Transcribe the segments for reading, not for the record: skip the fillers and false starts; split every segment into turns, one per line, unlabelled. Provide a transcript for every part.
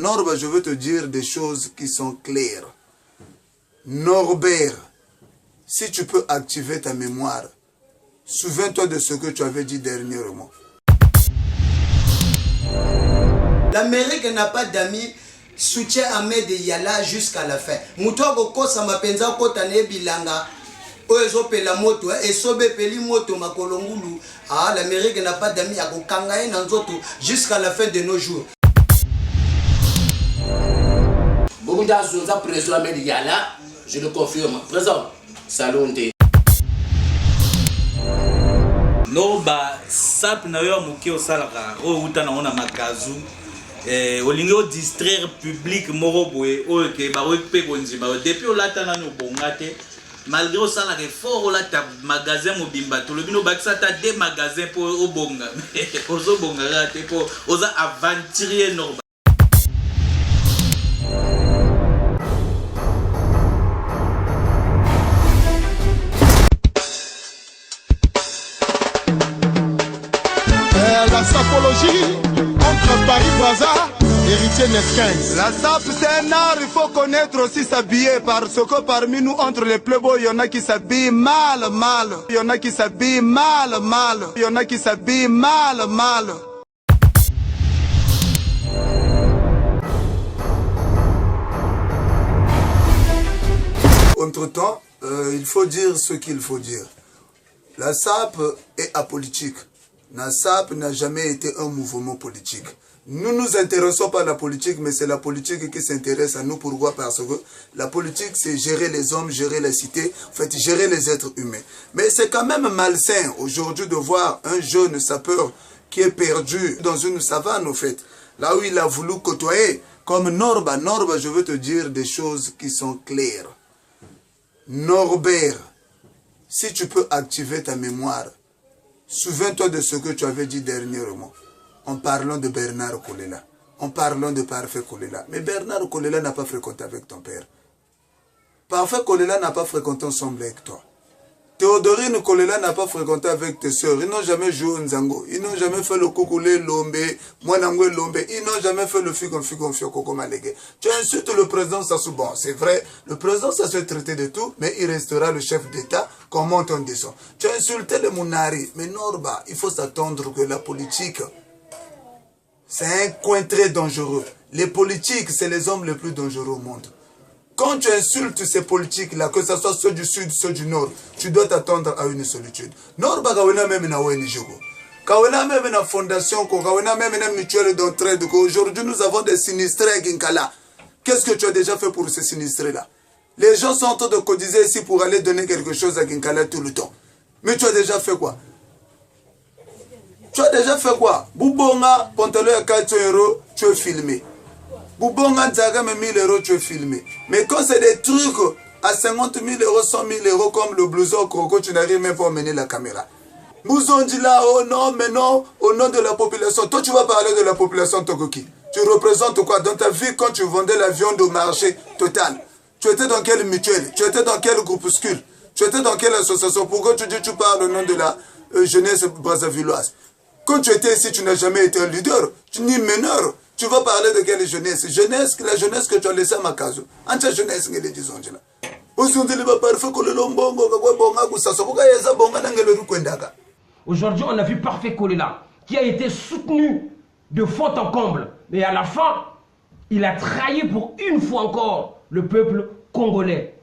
Norba, je veux te dire des choses qui sont claires. Norbert, si tu peux activer ta mémoire, souviens-toi de ce que tu avais dit dernièrement.
L'Amérique n'a pas d'amis, soutient Ahmed Yala jusqu'à la fin. Moutouako kosa mapenza kotane bilanga. Oezo pela moto, esobe peli moto makolongulu. Ah, l'Amérique n'a pas d'amis, ako kangaye nanzoto jusqu'à la fin de nos jours.
Bougounda Zonza, président Ahmed Yala, je le confirme. Présent, Salonte.
No ba sap na yo muke osalaka o utana ona makazu olingi o distraire public moko boye o ke ba pe konzima depuis olata na no bongate malgré osalaka effort olata magasin mobimba to lobino bakisa ta des magasins pour obonga ozo bonga rate pour oza aventurier normal.
La sapologie entre Paris-Brazza et Héritier Nesquins. La sape c'est un art, il faut connaître aussi s'habiller. Parce que parmi nous, entre les playboys, il y en a qui s'habillent mal. Il y en a qui s'habillent mal. Il y en a qui s'habillent mal.
Entre-temps, il faut dire ce qu'il faut dire. La SAP est apolitique. La SAP n'a jamais été un mouvement politique. Nous nous intéressons pas à la politique, mais c'est la politique qui s'intéresse à nous. Pourquoi? Parce que la politique, c'est gérer les hommes, gérer la cité, en fait, gérer les êtres humains. Mais c'est quand même malsain aujourd'hui de voir un jeune sapeur qui est perdu dans une savane, au fait, là où il a voulu côtoyer, comme Norba. Norba, je veux te dire des choses qui sont claires. Norbert, si tu peux activer ta mémoire, souviens-toi de ce que tu avais dit dernièrement, en parlant de Bernard Kolela, en parlant de Parfait Kolela. Mais Bernard Kolela n'a pas fréquenté avec ton père. Parfait Kolela n'a pas fréquenté ensemble avec toi. Théodorine Kolela n'a pas fréquenté avec tes soeurs. Ils n'ont jamais joué au Nzango. Ils n'ont jamais fait le Koukoulé Lombe, Mwanangwe Lombe. Ils n'ont jamais fait le Figon Koko Malege. Tu insultes le président Sassou. Bon, c'est vrai, le président Sassou est traité de tout, mais il restera le chef d'État comme on t'en descend. Tu as insulté le Mounari. Mais Norba, il faut s'attendre que la politique, c'est un coin très dangereux. Les politiques, c'est les hommes les plus dangereux au monde. Quand tu insultes ces politiques-là, que ce soit ceux du sud, ceux du nord, tu dois t'attendre à une solitude. Norba kawena même na ONG. Kawena même na fondation, kawena même na mutuelle d'entraide. Aujourd'hui, nous avons des sinistrés à Ginkala. Qu'est-ce que tu as déjà fait pour ces sinistrés-là? Les gens sont en train de cotiser ici pour aller donner quelque chose à Ginkala tout le temps. Mais tu as déjà fait quoi? Tu as déjà fait quoi? Boubonga, pantalon à 4 €, tu es filmé. Boubonga, Zaga, 1000 €, tu es filmé. Mais quand c'est des trucs à 50 000 €, 100 000 € comme le blouson croco, tu n'arrives même pas à mener la caméra. Nous on dit là, oh non, mais non, au nom de la population. Toi, tu vas parler de la population Tokoki. Tu représentes quoi? Dans ta vie, quand tu vendais la viande au marché total, tu étais dans quelle mutuelle? Tu étais dans quel groupuscule? Tu étais dans quelle association? Pourquoi tu dis que tu parles au nom de la jeunesse brazzavilloise? Quand tu étais ici, tu n'as jamais été un leader, tu n'es meneur. Tu vas parler de quelle jeunesse? La jeunesse que tu as laissée à Makazo. Anta jeunesse ngele disons là.
Aujourd'hui, on a vu Parfait Kolela qui a été soutenu de fond en comble. Mais à la fin, il a trahi pour une fois encore le peuple congolais.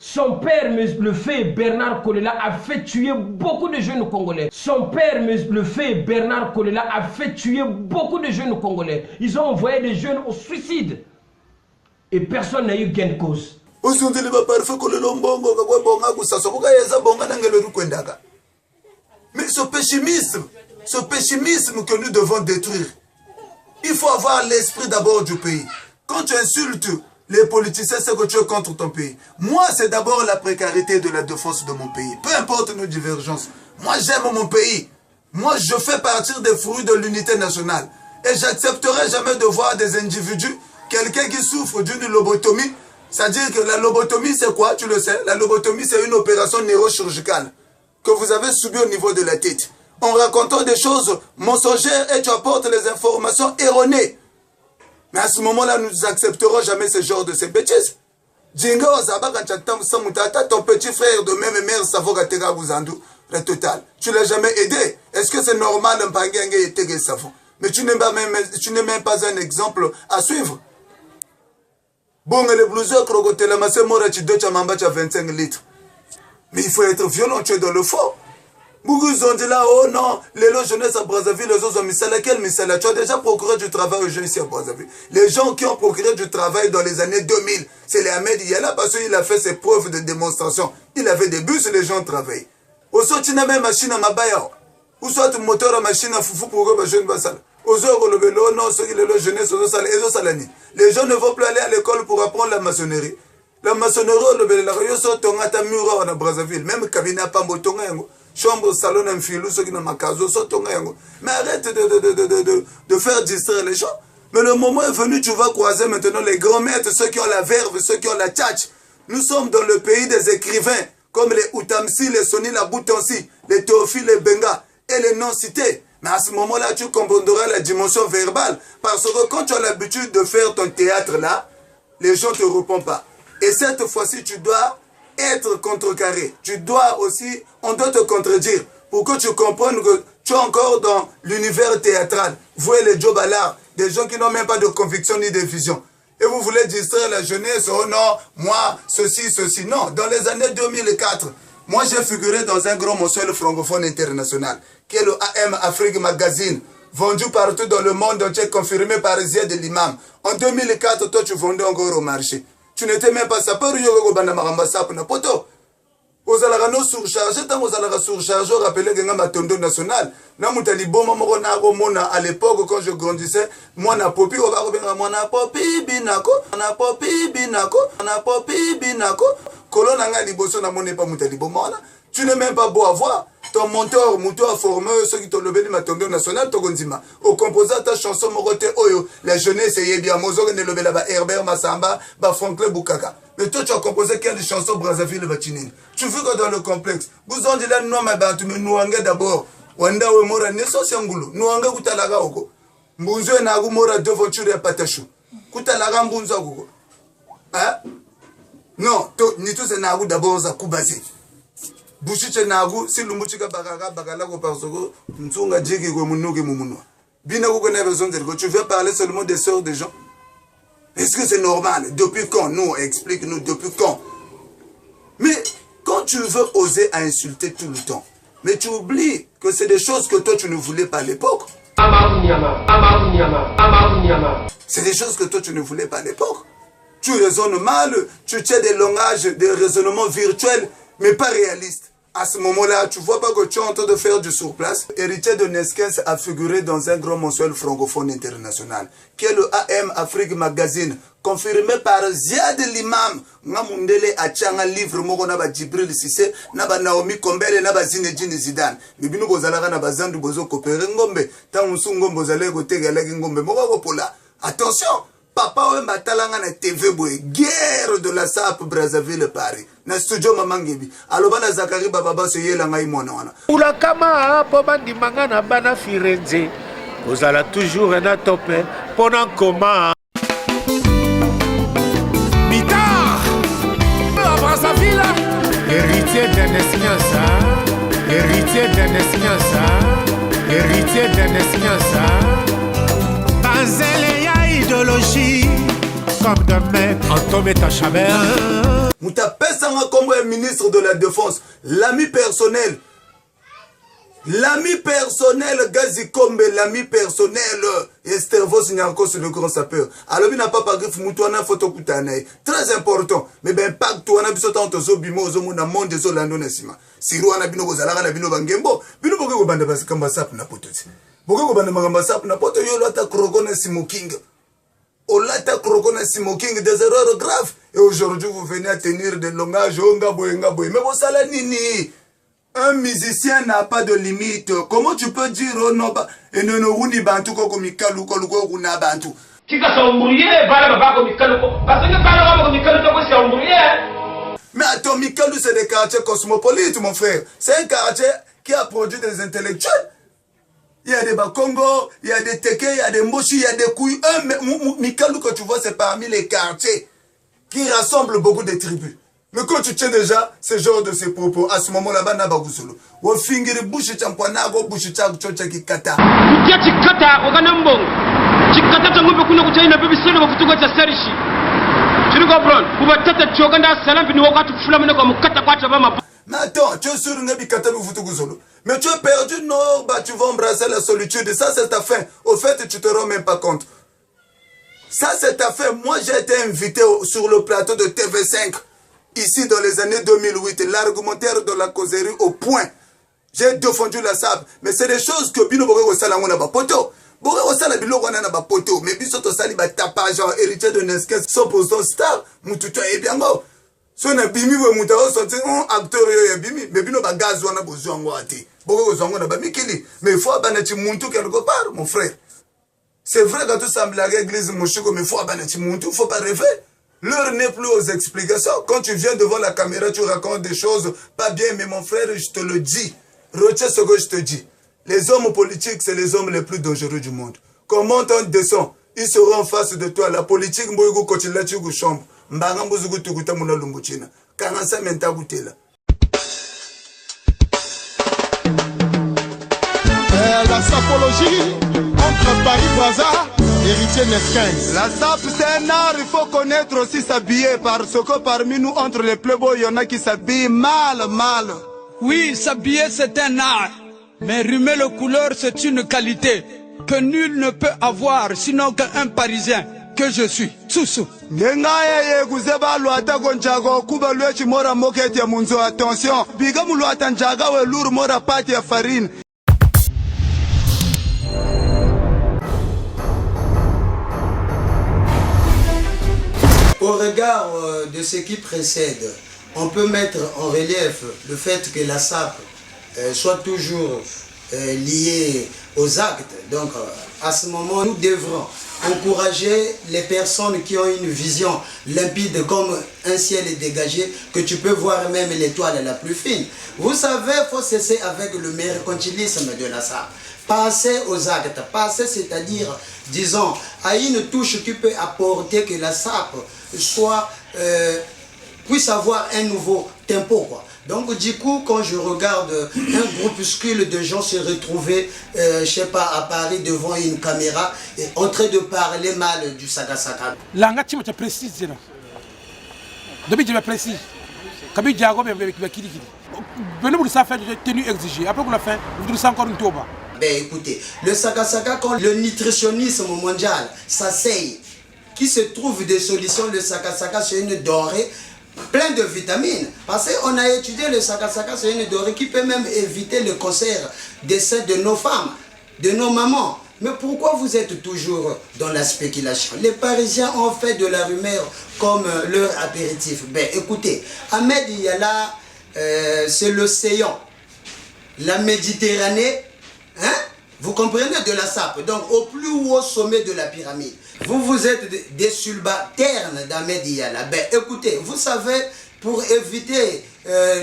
Son père, le fait Bernard Kolela, a fait tuer beaucoup de jeunes Congolais. Son père, le fait Bernard Kolela, a fait tuer beaucoup de jeunes Congolais. Ils ont envoyé des jeunes au suicide. Et personne n'a eu gain de cause.
Mais ce pessimisme que nous devons détruire, il faut avoir l'esprit d'abord du pays. Quand tu insultes les politiciens, c'est que tu es contre ton pays. Moi, c'est d'abord la précarité de la défense de mon pays. Peu importe nos divergences. Moi, j'aime mon pays. Moi, je fais partir des fruits de l'unité nationale. Et j'accepterai jamais de voir des individus, quelqu'un qui souffre d'une lobotomie. C'est-à-dire que la lobotomie, c'est quoi? Tu le sais. La lobotomie, c'est une opération neurochirurgicale que vous avez subie au niveau de la tête. En racontant des choses mensongères et tu apportes les informations erronées. Mais à ce moment-là, nous n'accepterons jamais ce genre de ces bêtises. Djinga Ozaba, quand tu as ton petit frère de même mère, ça vaut que le total. Tu ne l'as jamais aidé. Est-ce que c'est normal de ne savon? Mais tu n'es même pas un exemple à suivre. Bon, les blouseurs, crocotela, ma sœur Mora, tu dois 25 litres. Mais il faut être violent, tu es dans le faux. Beaucoup ont dit là, oh non, les lois jeunesse à Brazzaville, les autres ont mis ça. Laquelle mis ça là? Tu as déjà procuré du travail aux jeunes ici à Brazzaville. Les gens qui ont procuré du travail dans les années 2000, c'est les Ahmed Yala parce qu'il a fait ses preuves de démonstration. Il avait des bus et les gens travaillaient. Au soit tu n'as même machine à Mabaya. Ou soit un moteur à machine à Foufou pour que les jeunes passent. Aux autres, le non, ceux qui les lois jeunesse, les gens ne vont plus aller à l'école pour apprendre la maçonnerie. La maçonnerie, le Bélario, sont tongata mura à Brazzaville. Même cabinet à Pambotongo. Chambre, salon, un filou, ceux qui n'ont pas caso, sont tongéango. Mais arrête de faire distraire les gens. Mais le moment est venu, tu vas croiser maintenant les grands maîtres, ceux qui ont la verve, ceux qui ont la tchatch. Nous sommes dans le pays des écrivains, comme les Outamsi, les Soni, la Boutansi, les Théophile, les Benga et les non-cités. Mais à ce moment-là, tu comprendras la dimension verbale. Parce que quand tu as l'habitude de faire ton théâtre là, les gens ne te répondent pas. Et cette fois-ci, tu dois être contrecarré. Tu dois aussi, on doit te contredire pour que tu comprennes que tu es encore dans l'univers théâtral. Vous voyez les jobs à l'art, des gens qui n'ont même pas de conviction ni de vision. Et vous voulez distraire la jeunesse, oh non, moi, ceci, ceci. Non, dans les années 2004, moi j'ai figuré dans un grand mensuel francophone international, qui est le AM Afrique Magazine, vendu partout dans le monde entier, confirmé par Ziad de l'imam. En 2004, toi tu vendais encore au marché. Tu n'étais même pas sapeur, Yogo Banda Maramba Sap na poto. Aux alarano surchargés, tant aux alarano surchargés, rappelez que ma tondo national. Na moutali boma mona mona à l'époque quand je grandissais, moi na popi, on va revenir moi na popi binako, na popi binako, na popi binako. Colon anga liboso na mone pas moutali boma. Tu n'es même pas beau à voir. Ton monteur, mouton formé, ceux qui t'ont levé ma tondo national, Togondima. Au composant ta chanson Morote Oyo, la jeunesse est bien, Mozo ne levé là-bas, Herbert Massamba, Franklin Boukaka. Mais toi, tu as composé quelle chanson Brazzaville Batinine? Tu fais que dans le complexe. Vous en dites là, non, ma bantu, mais nous en d'abord. Wanda ou Mora, Nesso Siangulu, nous en Koutalaga Oko. Mbunzo et Nagu Mora devanture et Patachou. Koutalaga Mbunzo Oko. Hein? Non, ni tous et Nagu d'abord à Koubazi. Bouchiche Nagu, si l'Umbuchika Bagaga, Bagalago Parsogo, Mtunga Djigi Gomunuki Mumuno. Binago n'a besoin de dire que tu veux parler seulement des sœurs des gens. Est-ce que c'est normal? Depuis quand? Nous, explique-nous, depuis quand? Mais quand tu veux oser à insulter tout le temps, mais tu oublies que c'est des choses que toi tu ne voulais pas à l'époque. C'est des choses que toi tu ne voulais pas à l'époque. Tu raisonnes mal, tu tiens des langages, des raisonnements virtuels, mais pas réalistes. À ce moment-là, tu vois pas que tu es en train de faire du surplace. Héritier de Neskens a figuré dans un grand mensuel francophone international, qui est le AM Afrique Magazine, confirmé par Ziad l'imam. Ngamundele a un livre, moko na ba Djibril Cissé, na ba Naomi Kombele, na ba Zinedine Zidane. Bibino bozalaka na ba Zandu bozo kopere ngombe, tangu ngombe zale ko tegelaki ngombe moko ko pola. Attention! Papa ou matalanga na TV boy guerre de la SAP Brazzaville Paris na studio Mamangebi aloba na Zakari Baba so yela ngai mwana wana
ula kama po bandi mangana bana Firenze ozala toujours na topé pona koma Mitar à Brazzaville héritier de Nescienza héritier de Nescienza héritier de Nescienza Banzele idéologie comme de maître Antoine Tachabert.
Moutapesa comme ministre de la Défense, l'ami personnel, Gazi Kombe, l'ami personnel, Estervos Nyankos, le grand sapeur. Alors, il n'a pas par griffe, Moutouana photo Koutane. Très important. Mais ben, pas que toi, on a besoin de zo bimo, zo mona monde de zo lando nesima. Si Rouana bino Bozala, la bino bangembo, bino boko bande bas kamba sap na pototi. Boko bande magamba sap na poto, yo lata krogona simoking. Olata krogona simoking, des erreurs graves. Et aujourd'hui, vous venez à tenir des langages, nga boy. Mais vous savez, nini? Un musicien n'a pas de limite. Comment tu peux dire oh non bah et non rouni bantu ko mikalu ko luko kuna bantu.
Tika sa omburiye bala baba ko mikalu ko parce que bala baba ko mikalu ko c'est omburiye.
Mais attends, Mikalu c'est des quartiers cosmopolites mon frère. C'est un quartier qui a produit des intellectuels. Il y a des Bakongo, il y a des Teke, il y a des Moshi, il y a des Kouy. Mikalou que tu vois, c'est parmi les quartiers qui rassemblent beaucoup de tribus. Mais quand tu tiens déjà ce genre de ces propos, à ce moment-là, il y a des gens qui fingir bouche champanago, bouche chak chocha qui kata.
Kutia chikata oganambo. Chikata tangobe kuna kuchaina bibi sele bafutuko cha serishi. Tu nous comprends? Uba tata choganda salam ni wakati fulani na kwa mukata kwa tabama.
Mais attends, tu es sur une bikata bifutuguzolo. Mais tu as perdu, non, bah tu vas embrasser la solitude. Ça, c'est ta fin. Au fait, tu te rends même pas compte. Ça, c'est ta fin. Moi, j'ai été invité sur le plateau de TV5. Ici, dans les années 2008, l'argumentaire de la causerie au point. J'ai défendu la SAP. Mais c'est des choses que Bino Boré Osala n'a pas poto. Boré Osala Bilo n'a pas poto. Mais Bisoto Sali va taper, genre, héritier de Nesquez, 100% star. Moututo et bien go. Si on a bimi, on a sorti un acteur, mais Bino Bagaz, on a besoin de voir. Boré Osala n'a pas mikili. Mais il faut abanachi Muntu quelque part, mon frère. C'est vrai que tout semble à l'église, mon chouko, mais il faut abanachi Muntu, il ne faut pas rêver. L'heure n'est plus aux explications. Quand tu viens devant la caméra, tu racontes des choses pas bien, mais mon frère, je te le dis. Retiens ce que je te dis. Les hommes politiques, c'est les hommes les plus dangereux du monde. Comment on descend, ils seront en face de toi. La politique, Mboygo Kotila Tchoukou Chambre. Mbanga Mbouzoukou Tukuta Mouna Lumbuchina. 45 Menta Goutela.
La sapologie entre Paris-Brazza. Héritier Nesquin. La SAP c'est un art, il faut connaître aussi s'habiller parce que parmi nous, entre les playboys, il y en a qui s'habillent mal.
Oui, s'habiller c'est un art, mais rimer le couleur c'est une qualité que nul ne peut avoir sinon qu'un Parisien que je suis. Soussou.
Attention, biga muluata njaga we lourd mora pati ya farine.
Au regard de ce qui précède, on peut mettre en relief le fait que la SAP soit toujours liée aux actes. Donc, à ce moment, nous devrons encourager les personnes qui ont une vision limpide comme un ciel dégagé, que tu peux voir même l'étoile la plus fine. Vous savez, il faut cesser avec le mercantilisme de la SAP. Passer aux actes, passer, c'est-à-dire, disons, à une touche qui peut apporter que la SAP puisse avoir un nouveau tempo, quoi. Donc du coup, quand je regarde un groupuscule de gens se retrouver, je sais pas, à Paris devant une caméra et en train de parler mal du Saka Saka.
Langa tu me précises là. Depuis je me précise. Kabi Diago me kili kili. Venez vous ça faire tenue exigée. Après qu'on l'a fait, vous dites encore une toba.
Ben écoutez, le Saka Saka, quand le nutritionnisme mondial s'asseye, qui se trouve des solutions, le Saka Saka c'est une dorée plein de vitamines. Parce qu'on a étudié le Saka Saka, c'est une dorée qui peut même éviter le cancer des seins de nos femmes, de nos mamans. Mais pourquoi vous êtes toujours dans la spéculation? Les Parisiens ont fait de la rumeur comme leur apéritif. Ben écoutez, Ahmed Yala, c'est l'océan, la Méditerranée, hein? Vous comprenez, de la SAP, donc au plus haut sommet de la pyramide. Vous êtes des subalternes d'Ahmed Yala. Ben écoutez, vous savez, pour éviter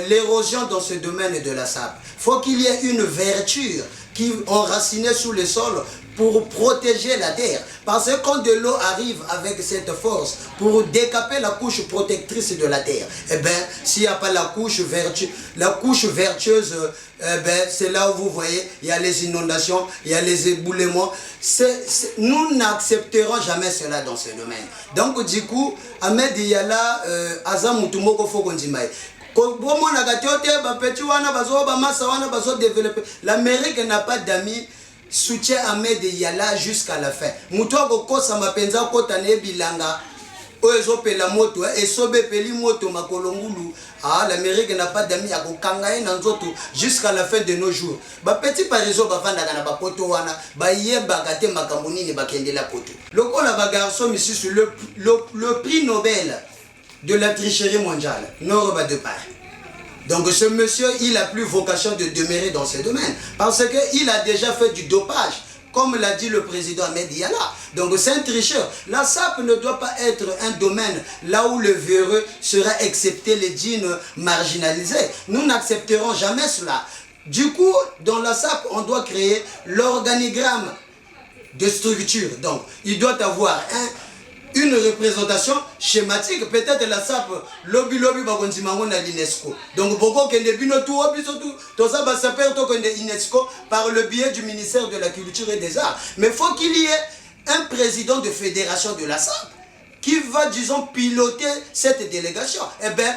l'érosion dans ce domaine de la SAP, il faut qu'il y ait une vertu qui enracinée sous le sol pour protéger la terre. Parce que quand de l'eau arrive avec cette force pour décaper la couche protectrice de la terre, eh bien, s'il n'y a pas la couche vertueuse, eh bien, c'est là où vous voyez, il y a les inondations, il y a les éboulements. Nous n'accepterons jamais cela dans ce domaine. Donc, du coup, Ahmed Yala, Azam Mutumoko Fokondimaï. L'Amérique n'a pas d'amis, soutient Ahmed Yala jusqu'à la fin. Moutouago kosa mapenza kota ne bilanga. Oezo pela moto, esobe peli moto makolongulu. Ah, l'Amérique n'a pas d'amis à Kokangae Nanzoto jusqu'à la fin de nos jours. Ba petit pariso ba vanda kana ba poto wana, ba yeba gate makamuni ne ba kende la poto. Lokola ba garçon ici sur le prix Nobel de la tricherie mondiale, Noroba de Paris. Donc ce monsieur, il n'a plus vocation de demeurer dans ce domaine. Parce qu'il a déjà fait du dopage, comme l'a dit le président Ahmed Yala. Donc c'est un tricheur. La SAP ne doit pas être un domaine là où le véreux sera accepté, les djinns marginalisés. Nous n'accepterons jamais cela. Du coup, dans la SAP, on doit créer l'organigramme de structure. Donc, il doit avoir une représentation schématique. Peut-être la SAP, lobby bakonzimango na l'UNESCO. Donc, beaucoup kende bino tout ça va s'appeler l'UNESCO par le biais du ministère de la Culture et des Arts. Mais il faut qu'il y ait un président de fédération de la SAP qui va, disons, piloter cette délégation. Eh bien,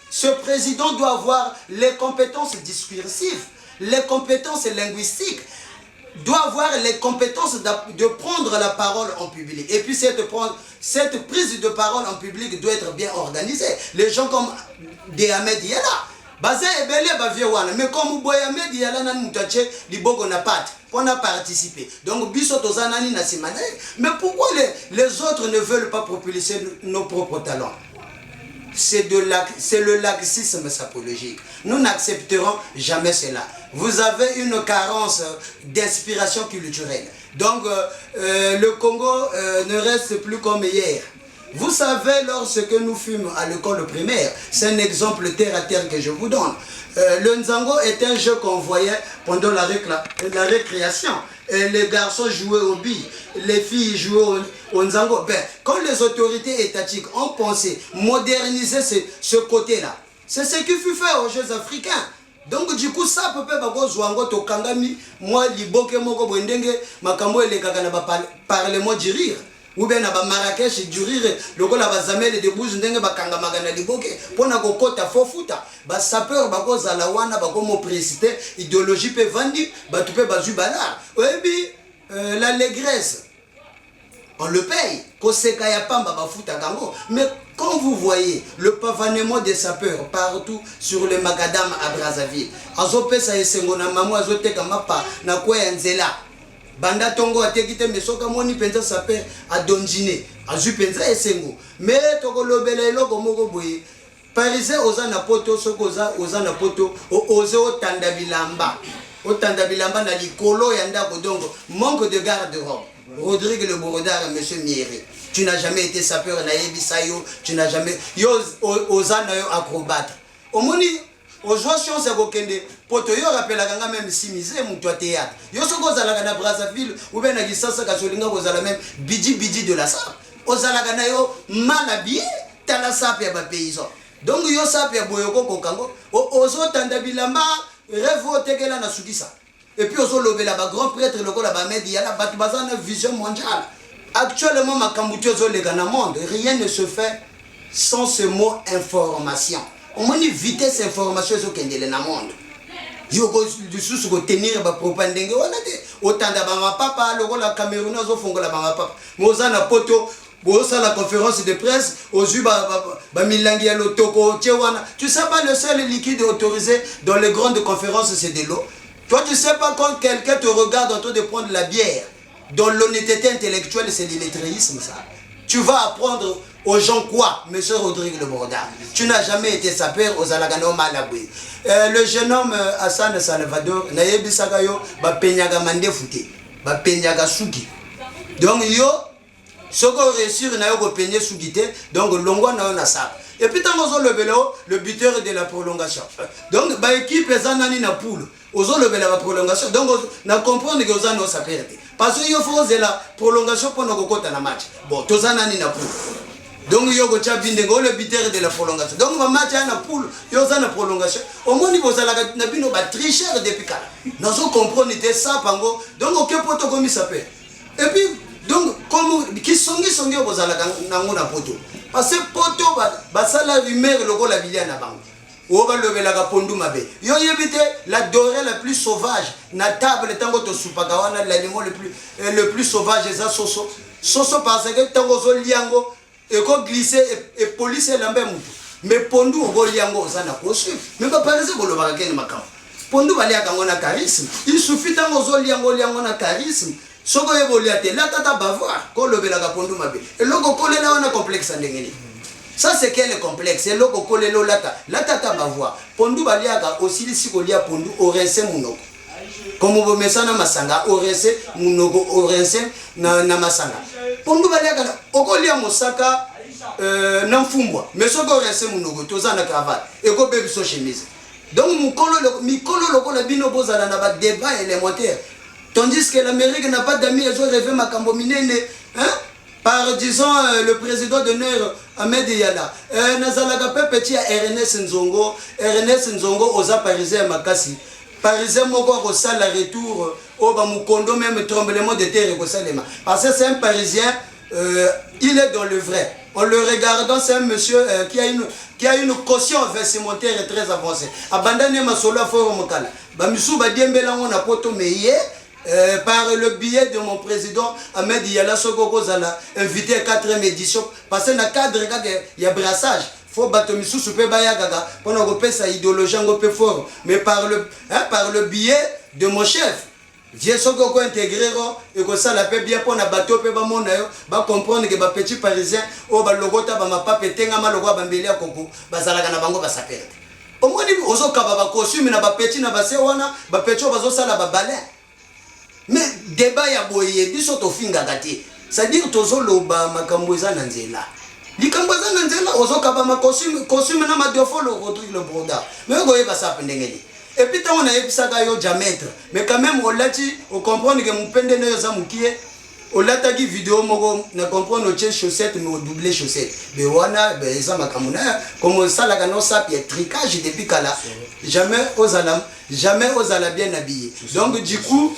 ce président doit avoir les compétences discursives, les compétences linguistiques, doit avoir les compétences de prendre la parole en public. Et puis cette prise de parole en public doit être bien organisée. Les gens comme Ahmed Yala, mais comme Ahmed Yala n'a pas on a participé. Donc, mais pourquoi les autres ne veulent pas propulser nos propres talents? C'est le laxisme sapologique. Nous n'accepterons jamais cela. Vous avez une carence d'inspiration culturelle. Donc, le Congo ne reste plus comme hier. Vous savez, lorsque nous fûmes à l'école primaire, c'est un exemple terre à terre que je vous donne. Le Nzango est un jeu qu'on voyait pendant la récréation. Et les garçons jouaient au billes, les filles jouaient au Nzango. Ben, quand les autorités étatiques ont pensé moderniser ce côté-là, c'est ce qui fut fait aux Jeux africains. Donc du coup ça peut pas zwango to kangami moi liboke moko bwendenge makambo elekaka na parlement du rire ou bien na ba Marrakech du rire lokola ba zamele de bouge ndenge bakanga magana liboke pona kokota fofuta ba sapeur bako zala wana bako mo précité idéologie pe vandi ba tupe bazu bala oyebi l'allégresse on le paye koseka ya pamba bafuta kango. Mais quand vous voyez le pavanement des sapeurs partout sur le macadam à Brazzaville, azopesa esengo na mamu azoteka mapa na kwa nzela banda tongo atekite mesoka moni penza sapeur adonjine azu penza esengo mais tokolobela eloko moko boye parisien oza na poto soko oza na poto oze otanda bilamba na likolo ya ndako. Donc manque de garde-robe. Rodrigue Le Borodard, monsieur Mieri, tu n'as jamais été sapeur na Yebisayo, tu n'as jamais osana yo acrobate. Au moni aujourd'hui on s'est kokende poto yo rappelle la même simisé mon toi théâtre. Yo soko zala na Brazzaville ou bien na Kisasa kasolinga kozala même bidi de la SAP. Ozala kana yo mal habillé ta la SAP ya ba paysan. Donc yo SAP ya boyoko kokango ozo tanda bilamba revo tekela na sukisa. Et puis aussi le grand prêtre le Ahmed Yala batubazana vision mondiale. Actuellement makambuti ozo le gana monde, rien ne se fait sans ce mot information. On m'a dit vitesse information zo kendele na monde. Yo ko du sous ko tenir ba propagande wana te otanda ba papa le la Cameroun ozo fongola ba papa. Mozana poto bosa la conférence de presse aux ba milangi ya lotoko tchewana. Tu sais pas le seul liquide autorisé dans les grandes conférences c'est de l'eau. Toi, tu ne sais pas quand quelqu'un te regarde en train de prendre la bière, dont l'honnêteté intellectuelle, c'est l'illettrisme, ça. Tu vas apprendre aux gens quoi, monsieur Rodrigue Le Borodard? Tu n'as jamais été sapeur aux Alagano Malaboué. Le jeune homme Hassan Salvador, Nayebi Sagayo, ba penyaga mande fouté, ba penyaga sugi. Donc, yo, ce qu'on réussit, na yo ko penye sugité, donc longwa na yo na sa. Et puis, tant le buteur de la prolongation. Donc, ba équipe ezanani na poule. Ozo le la prolongation. Donc, on a compris que Ozano sa perte. Parce qu'il faut la prolongation pour nous côté na match. Bon, Tozana ni na poule. Donc, yo go chabinde go le buteur de la prolongation. Donc, ma match na poule, yo za na prolongation. Au moins niveau za la na bino ba tricheur depuis kala. Nous comprendre était ça pango. Donc, OK poto comme ça fait. Et puis, donc comme qui songi go za la na ngona poto. Parce que poto ba sala rumeur logo la bilia na bango. Yo yebite la dorée la plus sauvage na table tango to supagawana l'animal le plus sauvage eza soso parce que tango zo liango et ko glisser et police lambe mutu mais pondu go liango zana ko suivre mais pas par exemple le barakene makam pondu balia kango na charisme il suffit tango zo liango na charisme soko yebo liate la tata bavoir ko lobela ka pondu mabe et loko kolela wana complexe ndengeni. Ça c'est quel est complexe, c'est loko kolelo lata. Lata tabavoa. Pondu baliaga aussi si kolia pondu orense munoko. Comme vous mettez ça na masanga orense munoko orense na masanga. Pondu baliaga okolia mosaka na mfumbwa. Mais soko orense munoko toza na cravate. Eko bebi so chemise. Donc mikolo lokola bino bozala na ba débat élémentaire. Tandis que l'Amérique n'a pas d'amis, ils ont rêvé makambo minene, hein? Par disons le président d'honneur Ahmed Yala. Nazalaga pe petit à Ernest Nzongo aux Parisiens makasi. Parisien moko ko sala retour au Bamukondo même tremblement de terre ko salema. Parce que c'est un Parisien, il est dans le vrai. En le regardant, c'est un monsieur qui a une caution vestimentaire très avancée. Abandonné ma solo fort mokala. Bamisu badiembela on a poto meye. Par le biais de mon président Ahmed Yala Sokoko Zala invité à 4e édition parce que dans le cadre il y a brassage faut battre misu soupe baya gaga pendant que sa idéologie un peu fort mais par le biais de mon chef Vieux Sokoko intégrero et que ça la peut bien pour na bateau pe ba monde ba comprendre que ba petit parisien o ba logota ba mapa petenga ma logo ba mbele akoko ba zala kana bango ba sapere au moins ni ozo ka ba costume na ba petit na ba se wana ba petit ba zo sala ba balai. Mais débat ya boye biso to finga gati c'est-à-dire tozo loba makambo eza na nzela likambo eza na nzela ozo kaba ma costume na ma defolo retrouve le broda mais goye ba sa pendengeli et puis tant on a epsaka yo diamètre mais quand même on lati on comprendre que mpende na yo za mukie on lata ki vidéo moko na comprendre o chaussette mais o doublé chaussette mais wana be eza makambo na comme ça la canon ça puis tricage depuis kala jamais osala bien habillé donc du coup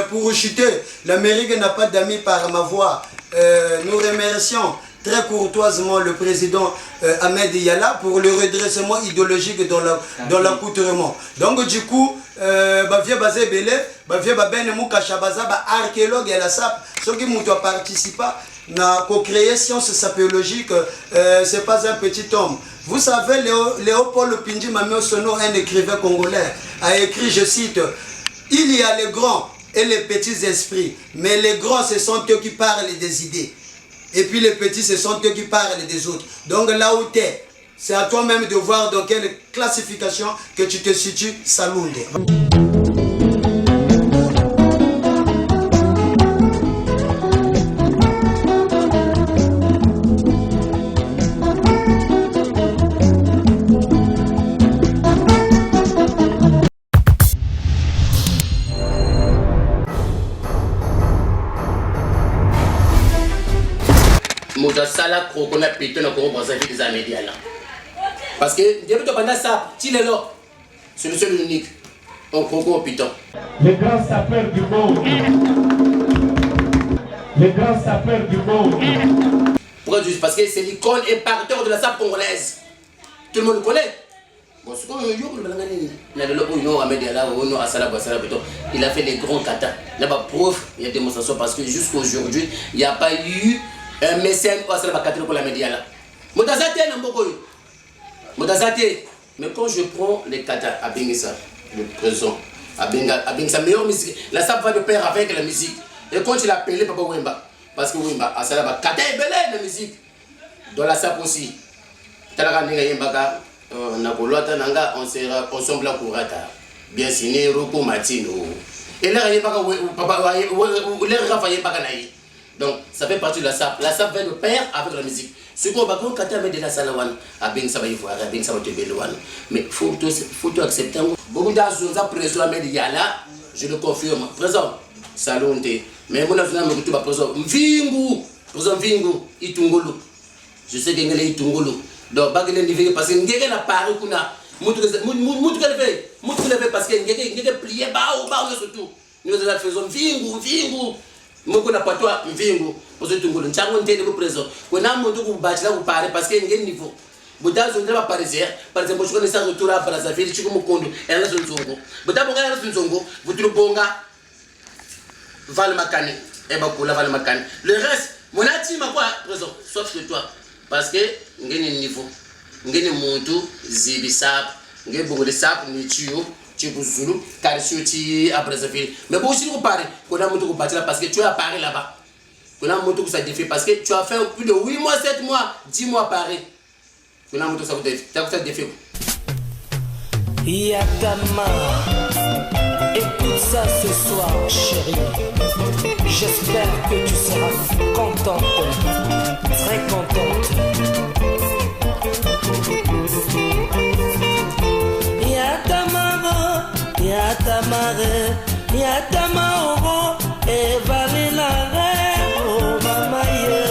pour chuter, l'Amérique n'a pas d'amis par ma voix. Nous remercions très courtoisement le président Ahmed Yala pour le redressement idéologique dans l'accoutrement. Donc du coup, Bavia Bazé Belé, Bavia Babene Moukachabaza, archéologue et la SAP, ceux qui m'ont participé à co-créer science sapéologique, c'est pas un petit homme. Vous savez, Léopold Pindji Mamio Sono, un écrivain congolais, a écrit, je cite, il y a les grands et les petits esprits, mais les grands ce sont eux qui parlent des idées et puis les petits ce sont eux qui parlent des autres. Donc là où tu es, c'est à toi-même de voir dans quelle classification que tu te situes. Salunde.
Sala qu'on a pété dans le Congo des années là. Parce que depuis pendant ça, il est là. C'est le seul unique. On Congo au piton.
Les grands sapeurs du monde. Les grands sapeurs du monde.
Pourquoi juste parce que c'est l'icône et parteur de la sape congolaise. Tout le monde le connaît. Bon, ce qu'on il a fait les grands katas. Il n'y a pas preuve, il y a démonstration parce que jusqu'à aujourd'hui, il n'y a pas eu un mécène qui a fait pour la média là. Mais quand je prends les katas à Bengissa, le présent, à Bengissa, meilleure musique, la sape va de pair avec la musique. Et quand il a appelé Papa Wemba, parce que Wemba, à Salaba, kata est belle la musique. Dans la sape aussi. On sera ensemble à Kourata. Bien signé, Roko Matino. Et là, il n'y a pas donc, ça fait partie de la sape. La sape va de pair avec la musique. Ce qu'on va quand on de la salawan, à Ben Sabaï voir, à Ben Sabaï Belouan. Mais il faut accepter. Beaucoup d'argent présent à Mediala, je le confirme. Présent, salonté. Mais mon avenir me retrouve à présent. Mvingu, présent Mvingu, Itungulu. Je sais qu'il y a Itungulu. Donc, parce que n'y a pas de kuna. Parce que n'y a plié bas ou bas surtout. Nous faisons Mvingu. Moko na patwa mvingu pozo tungulu nchango ntende ko preso kona muntu ku bachila ku pare parce que ngeni niveau budazo ndaba parisien par exemple chiko nesa retoura Brazzaville chiko mukondo ela zonzongo budabo ngala zonzongo butulu bonga val makani e ba kula val makani le reste monati makwa preso sauf que toi parce que ngeni niveau ngeni muntu zibisap ngebongo le sap ni chiyo Zulu, car tu à Brazzaville. Mais bon, si vous parlez, qu'on a monté au bâtiment parce que tu as parlé là-bas. Qu'on a monté ça défait parce que tu as fait plus de 8 mois, 7 mois, 10 mois paré. Qu'on a monté ça défait.
Yakama, écoute ça ce soir, chérie. J'espère que tu seras contente, très contente. Yata mare, yata maoro, evale la re, oh mama ye.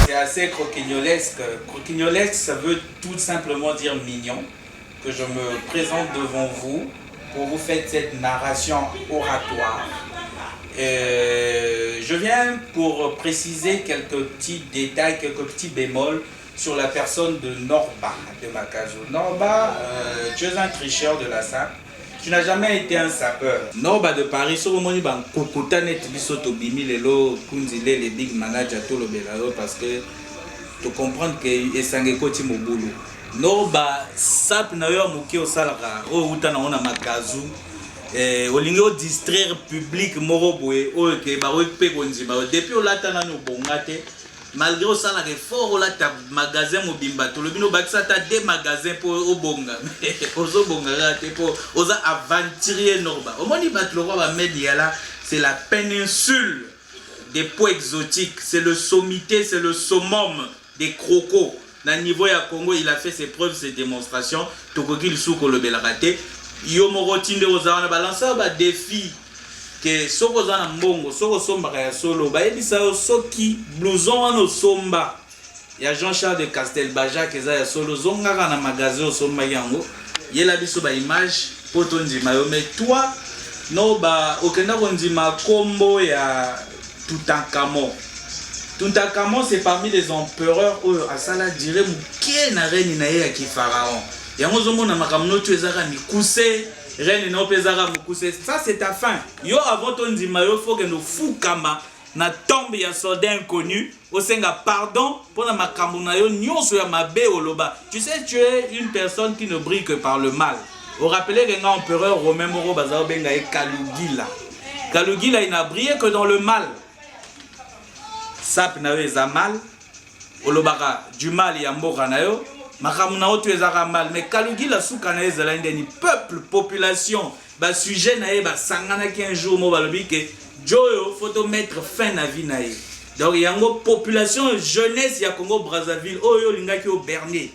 C'est assez croquignolesque. Croquignolesque, ça veut tout simplement dire mignon. Que je me présente devant vous pour vous faire cette narration oratoire. Je viens pour préciser quelques petits détails, quelques petits bémols sur la personne de Norba de Makazo. Norba, tu es un tricheur de la SAP. Tu n'as jamais été un sapeur. Norba de Paris, sur le moment où tu as les big managers, tout le belao, parce que tu comprends que Esangeko Timobulu. Norba, SAP na yo muki au salaka, o utana ona Makazo. Olingi o distraire public moro boye o ke ba pe konzima depuis o latana no bongate malgré au salaka fort o lata magasin mobimba to lobino bakisa ta des magasins pour o bonga ozo bonga rate pour oza aventurier Norba o moni bat le roi ba media là c'est la péninsule des pots exotiques, c'est le sommité, c'est le summum des crocos. Dans le niveau ya Congo, il a fait ses preuves, ses démonstrations. Tokoki le souk le belaraté. Yo morotinde ozana balancer ba défi que soko zana mbongo, soko somba ya solo. Ba ebisa yo soki blouson wana somba. Ya Jean-Charles de Castelbajac eza ya solo zonga na magasin somba yango. Yela biso ba image poto ndima yo mais toi no ba okenda kondima kombo ya Toutankhamon. Toutankhamon c'est parmi les empereurs où asala dire mukie na reine na ye ki pharaon. Yango zomona makamno tu ezaka mikuse reine no pezaka mukuse. Ça c'est ta fin. Yo avant ton ndima yo faut que no fukama na tombe ya soldat inconnu osenga pardon pour na makambo na yo nyonso ya mabe oloba. Tu sais tu es une personne qui ne brille que par le mal. Vous rappelez que l'empereur romain Moro Bazao Benga et Kalugila. Kalugila il n'a brillé que dans le mal. Sap na yo eza mal. Olobaka du mal ya mboka na yo. Makamuna otu ezaka mal. Mais Kalugila souka na ezala ndeni peuple, population, ba sujet na ye ba sangana ki un jour mo balobi ke Joyo faut mettre fin na vie na ye. Donc yango population jeunesse ya Congo Brazzaville oyo lingaki au Bernier.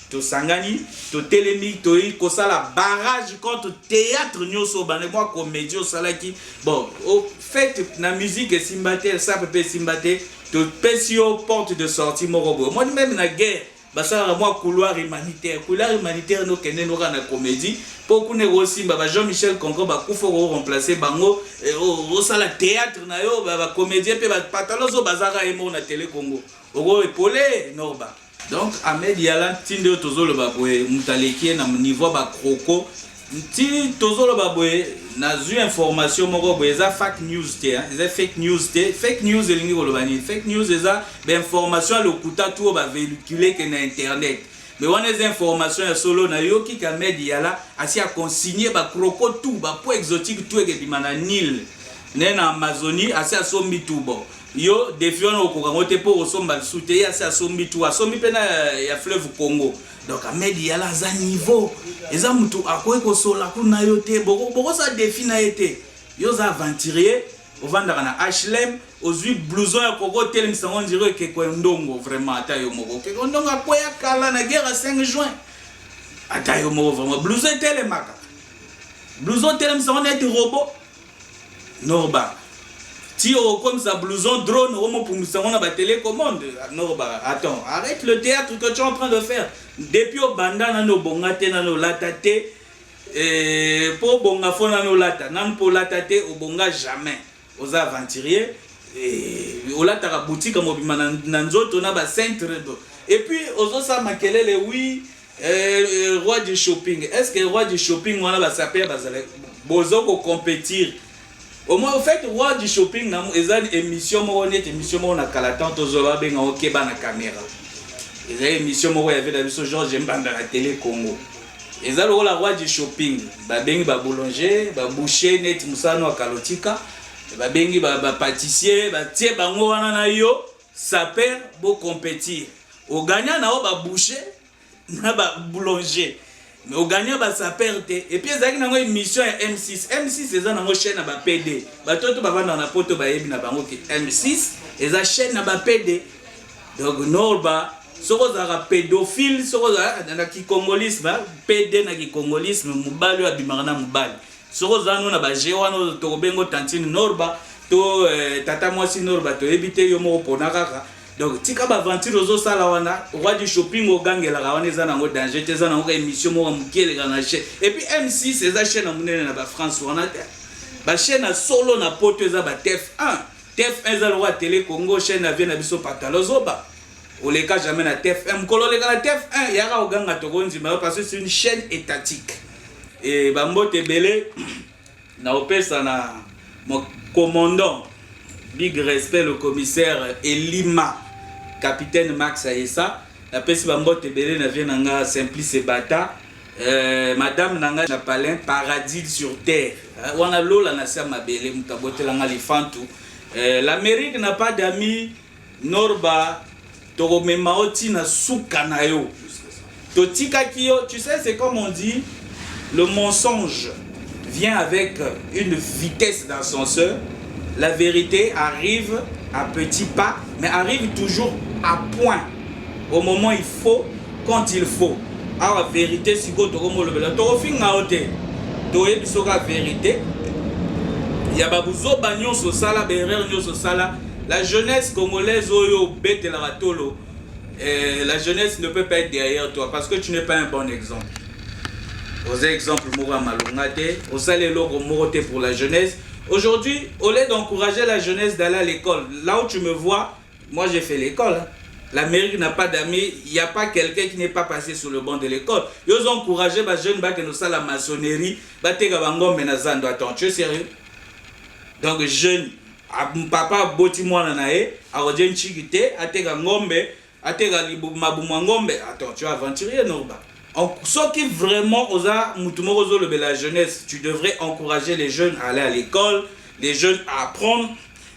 To sangani, to telemi, to yi kosala barrage contre théâtre nyoso bane moi comédie au salaki. Bon, au fait na musique et simbate, ça peut simbate, to pesio porte de sortie morobo. Moi même na guerre, bah ça moi couloir humanitaire no kene no na comédie. Pour qu'on ait aussi bah Jean-Michel Congo bah kufo remplacer bango au sala théâtre na yo bah comédien pe bah patalozo bazara emo na télé Congo. Ogo épolé Norba. Donc Ahmed Yala tinde tozolo baboye mutaleki na niveau ba croko ti tozolo baboye na zu information moko boye za fake news te za fake news elingi kolobani fake news eza ba information le kuta tout ba véhiculer que na internet mais on les informations ya solo na yoki ka Ahmed Yala asi a consigner ba croko tout ba po exotique tout ke dimana Nil na Amazonie asi a sombi tout bon. Yo défiant au Congo te pour somba soute ya sa sombi tout a sombi pena ya fleuve Congo. Donc Ahmed Yala za niveau eza mutu akoye ko sola kuna yo te boko sa défi na été yo za aventurier au vendre na HLM aux blouson ya Congo tel on dirait que ko ndongo vraiment ata yo moko ke ndongo akoya kala na guerre 5 juin ata yo moko vraiment blouson tel maka blouson tel on est robot Norba. Si comme ça blouson drone on a télécommande. Non bah attends, arrête le théâtre que tu es en train de faire. Depuis au banda nano bongate nano latate pour bonga fo nano lata nan pour latate au bonga jamais. Aux aventuriers et au lata boutique mobima nanzoto na ba centre. Et puis aux ça makelele oui roi du shopping. Est-ce que roi du shopping on a ba saper bazale bozo ko compétir. Au moins au fait roi du shopping na ezali émission mo net émission mo na kalatan tozoba benga okeba na caméra. Ezali émission mo ya vela biso Georges Mbanda na télé Congo. Ezali la roi du shopping ba bengi ba boulanger ba boucher net musano akalotika ba bengi ba pâtissier ba tie bango wana na yo saper bo compétir. Au gagnant na o ba boucher na ba boulanger. mais au gagnant bah ça perte et puis ezaki nango émission ya M6 eza nango chaîne na ba PD batoto bavanda na poto bayebi na bango ki M6 eza chaîne na ba PD donc Norba soko za pédophile soko za na kikongolisme PD na kikongolisme mubali wa bimana mubali soko za no na ba jewana to bengo tantine Norba to tata mwasi Norba to ebite yo mo pona kaka. Donc, tika ba aventure ozo sala wana, roi du shopping au gangela wana eza nango danger, eza nango émission mo mukele kana chaîne. Et puis M6 eza chaîne na munene na ba France wana te. Ba chaîne na solo na poto eza ba TF1. TF1 eza le roi télé Congo chaîne na vient na biso patalozoba. O leka jamais na TF1, kolo leka na TF1 yaka o ganga tokonzi parce que c'est une chaîne étatique. Et ba mbote belé na opesa na mon commandant big respect le commissaire Elima capitaine Max Aessa la pesi bambote belé na vient nanga Simplice Bata madame nanga na palin paradis sur terre wana lola na sa mabele mutabote langa lifantu l'Amérique n'a pas d'amis Norba toromema oti na suka na yo totika kiyo tu sais c'est comme on dit le mensonge vient avec une vitesse d'ascenseur. La vérité arrive à petits pas, mais arrive toujours à point. Au moment il faut, quand il faut. Alors la vérité, si vous avez la vérité, il y a la jeunesse congolaise, la jeunesse ne peut pas être derrière toi parce que tu n'es pas un bon exemple. Aux exemples, pour la jeunesse. Aujourd'hui, au lieu d'encourager la jeunesse d'aller à l'école, là où tu me vois, moi j'ai fait l'école. Hein. L'Amérique n'a pas d'amis, il n'y a pas quelqu'un qui n'est pas passé sur le banc de l'école. Ils ont encouragé les jeunes qui ont fait la maçonnerie, attends, tu es sérieux? Donc jeune, papa boti mwana nae, arodien chikite, atega ngombe, atega mabuma ngombe, attends, tu es aventurier Norba. Ce qui vraiment la jeunesse, tu devrais encourager les jeunes à aller à l'école, les jeunes à apprendre,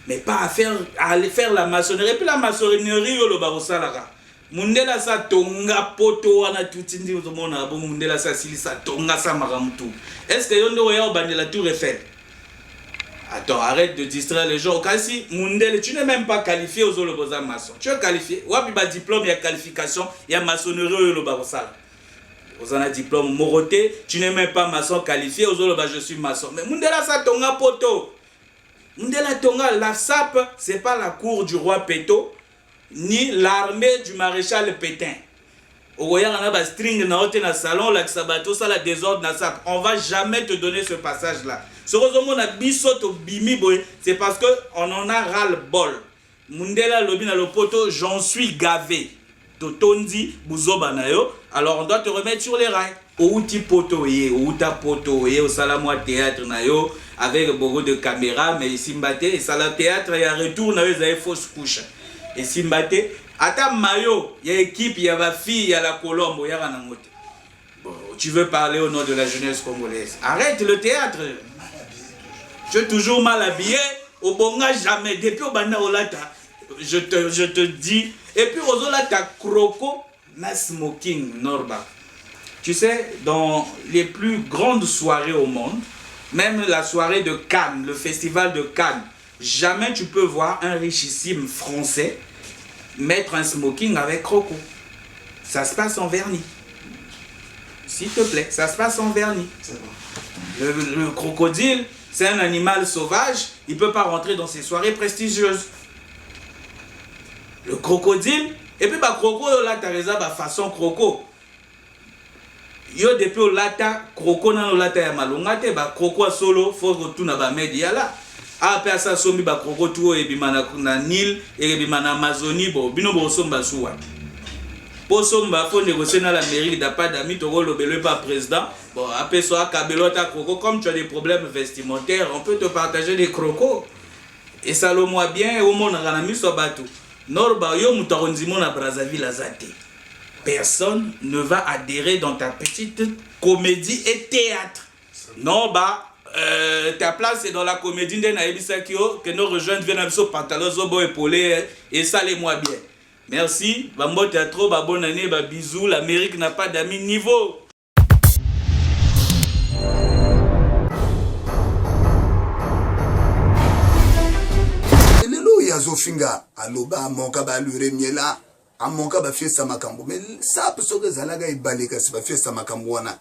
mais pas à aller faire la maçonnerie. Et puis la maçonnerie, le barosalara. Mundela sa tonga poto wana tutindi uzomona bo mundela sa silisa tonga sa maramutu. Est-ce que yondo ya obande la tour Eiffel? Attends, arrête de distraire les gens. Kasi mundele, tu n'es même pas qualifié aux oloboza maçon. Tu es qualifié. Wapi ba diplôme ya qualification, ya maçonnerie le barosala. Vous en avez diplôme Moroté, tu n'es même pas maçon qualifié, aux autres, je suis maçon. Mais Mundela sa tonga poto. Mundela tonga, la SAP, c'est pas la cour du roi Péto, ni l'armée du maréchal Pétain. Au voyant, on a un string dans le salon, la sabato, ça la désordre na SAP. On va jamais te donner ce passage-là. Ce qu'on a bisoto bimi boy, c'est parce qu'on en a ras-le-bol. Mundela lobi na le poto, j'en suis gavé. Tondi buzoba na yo, alors on doit te remettre sur les rails. Outi poto ye, outa poto ye, au salamo théâtre na yo, avec beaucoup de caméras, mais ici mbate, et ça la théâtre, il y a retour na yo, ils avaient fausse couche. Et si mbate, ata mayo, il y a équipe, il y a ma fille, il y a la Colombe, il y a Ranamote. Bon, tu veux parler au nom de la jeunesse congolaise. Arrête le théâtre. Tu es toujours mal habillé, au bonga jamais, depuis au banda olata, je te dis. Et puis, Ozola, ta croco, na smoking, Norba. Tu sais, dans les plus grandes soirées au monde, même la soirée de Cannes, le festival de Cannes, jamais tu peux voir un richissime français mettre un smoking avec croco. Ça se passe en vernis. S'il te plaît, ça se passe en vernis. Le crocodile, c'est un animal sauvage, il ne peut pas rentrer dans ces soirées prestigieuses. Le crocodile, et puis bah croco là t'as raison bah façon croco. Yo depuis au lata croco na no lata ya malonga te bah croco solo faut retourner ba media là. Après ça sombi ba croco tout et bimana na Nil et bimana Amazonie bo bino bo somba suwa. Pour somba faut négocier dans la mairie d'à pas d'amis to le belo pas président. Bon après soit kabelo ta croco comme tu as des problèmes vestimentaires, on peut te partager des crocos. Et ça le moi bien au monde na mi so batou. Norba yo mutaronzimo na Brazzaville azate. Personne ne va adhérer dans ta petite comédie et théâtre. Non bah ta place est dans la comédie de Naïbisa Kyo que nos rejoindre viennent sur pantalon zobo épaulé et ça les moi bien. Merci. Bambo théâtre ba bonne année ba bisous. L'Amérique n'a pas d'amis niveau.
azofinga aloba monka ba lure miela amonka ba fiesta makambo mais ça soke zalaga ibalika si ba fiesta makambo wana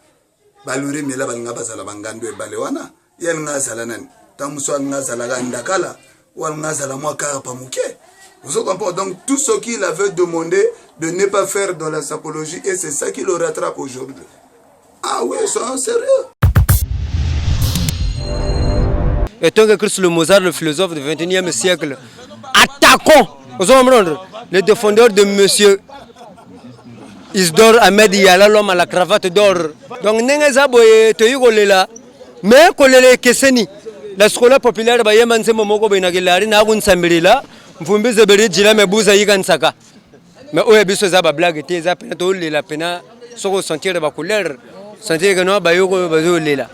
ba lure miela balinga bazala bangando ebale wana yel ngazala nani tamuso ngazala ga ndakala wal ngazala mwa kapa muke. Vous comprenez? Donc tout ce qu'il avait demandé de ne pas faire dans la sapologie, et c'est ça qui le rattrape aujourd'hui. Ah oui, c'est sérieux.
Et tant que Christ le Mozart, le philosophe du XXIe siècle, attaquons, vous comprenez, les défendeurs de monsieur Isidore Ahmed Yala, l'homme à la cravate d'or. Donc, Nengazaboye, Toyogolela, mais Kolele Keseni, la scola populaire, Bayaman Semomoko Benagilari, Nagun Samberila. Mfumbi zeberi jila mebuza yigansaka. Mais oya biso za ba blague te za pena to lela pena soko sentir ba couleur sentir que no ba yoko bazo lela.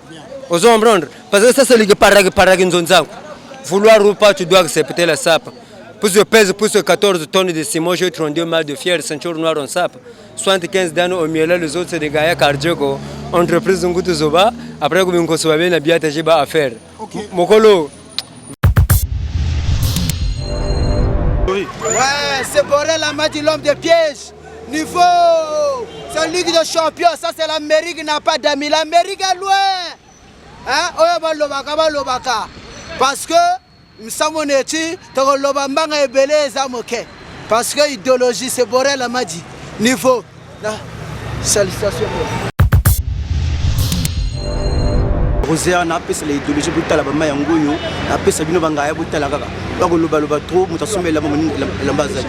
Vous comprendre parce que ça c'est le parag nzonza. Vouloir ou pas tu dois accepter la sape. Plus je pèse plus de 14 tonnes de ciment, j'ai 32 mal de fier, ceinture noire en sape. 75 danos au miel, les autres c'est des gars cardiaques. Entreprise Ngutu Zoba, après que vous soyez bien bien j'ai pas à faire. Mokolo.
Ouais, c'est Borel Amadi, l'homme de piège. Niveau, c'est Ligue de Champions, ça c'est l'Amérique qui n'a pas d'amis. L'Amérique est loin. Hein? Parce que, nous sommes parce que l'idéologie, c'est Borel Amadi. Niveau, salutations.
Rosé na pesa l'idéologie butala ba mayangoyo na pesa bino bangaya butala kaka bako loba trop mutasombe la mbaza.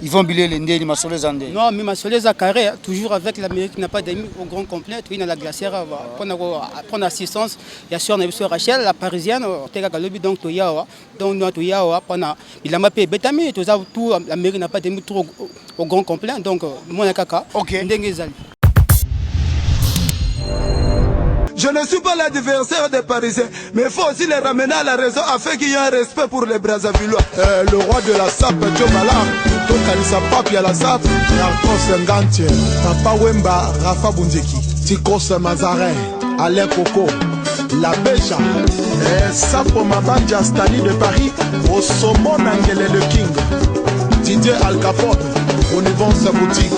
Ils vont biler les ndé ma soleza ndé.
Non, mais ma soleza carré toujours avec l'Amérique n'a pas d'amis au grand complet, oui dans la glacière prendre assistance. Il y a sur Rachel la parisienne teka kalobi donc toyawa donc nous toyawa pendant il a mappé betami tout l'Amérique n'a pas d'amis trop au grand complet donc mon kaka.
OK.
Ndengezali.
Je ne suis pas l'adversaire des Parisiens, mais il faut aussi les ramener à la raison afin qu'il y ait un respect pour les Brazzavillois.
Le roi de la sape, Djomala, Tokalisa Papi à la sape, Narcos Ngantier, Papa Wemba, Rafa Bundeki, Tikos Mazarin, Alain Coco, La Béja, Sapo Mabanja Stani de Paris, Osomon Angele le King, Didier Al Capone, Onivon sa boutique.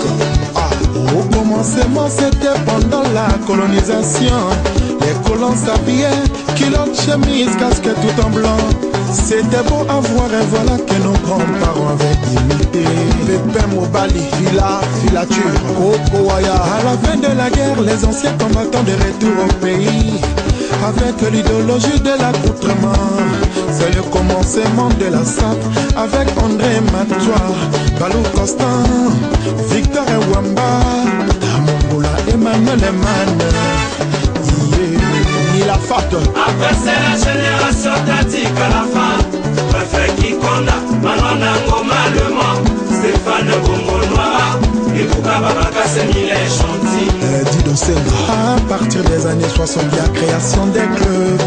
Au commencement c'était pendant la colonisation. Les colons s'habillaient, culottes, chemises, casquettes tout en blanc. C'était beau à voir et voilà que nos grands-parents avaient imité. Pépin Mobali, filature, Kokowaya. À la fin de la guerre, les anciens combattants de retour au pays. Avec l'idéologie de l'accoutrement, c'est le commencement de la sape. Avec André Matois, Balou Constant, Victor Wamba, Tamongola, Emmanuel Eman, Nila Fat.
Après c'est la génération tactique à la fin. Préfet Kikonda, Manana Ngoma Le Mans, Stéphane Bongo Noir, Ikuka Babaka Seni les Chantilly.
À partir des années 60, il y a création des clubs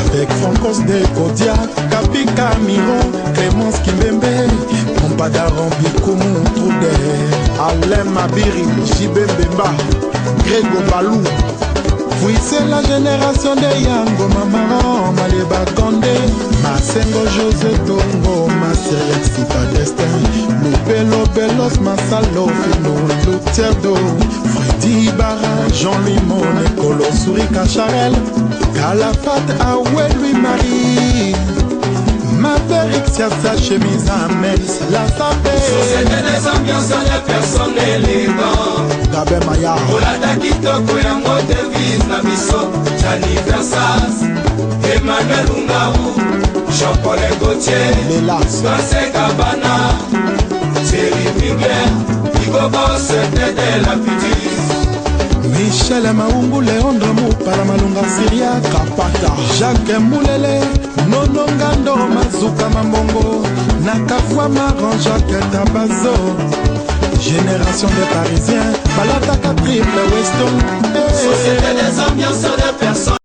avec Francos de Kodiak, Capi Camiro, Clémence Kimbembe, Pompadaron Bikoumou Troudé, Alain Mabiri, Jibé Bemba, Grégo Balou. Oui, c'est la génération de Yango Mamaron, Maleba Condé, Masengo José Tongo, Massé Sita Destin, Lupelo Belos, Massalo Fino, Lutierdo, Freddy Barra, Jean-Louis Monet, Colo Souri Cacharel, Calafat Aoué Louis-Marie, Maverick sa chemise à Metz, la sapée.
Société des ambiances, des personnes élégantes.
Gabé Maya.
Olada Kitoko Yango Davis Nabiso, Gianni Versas, Emmanuel Ungaou, Jean-Paul Gaultier, Vincent Cabana, Thierry Miguel, Igo Boss, Tédé la Petite.
Michel Maungu, Léandre Moupala Malunga Syria, Kapata, Jacques Moulele, Nono Ngando, Mazuka Mambongo, Nakafwa Maran, Jacques Tabazo, Génération des Parisiens, Balataka Triple Weston.
Société des ambiances des personnes.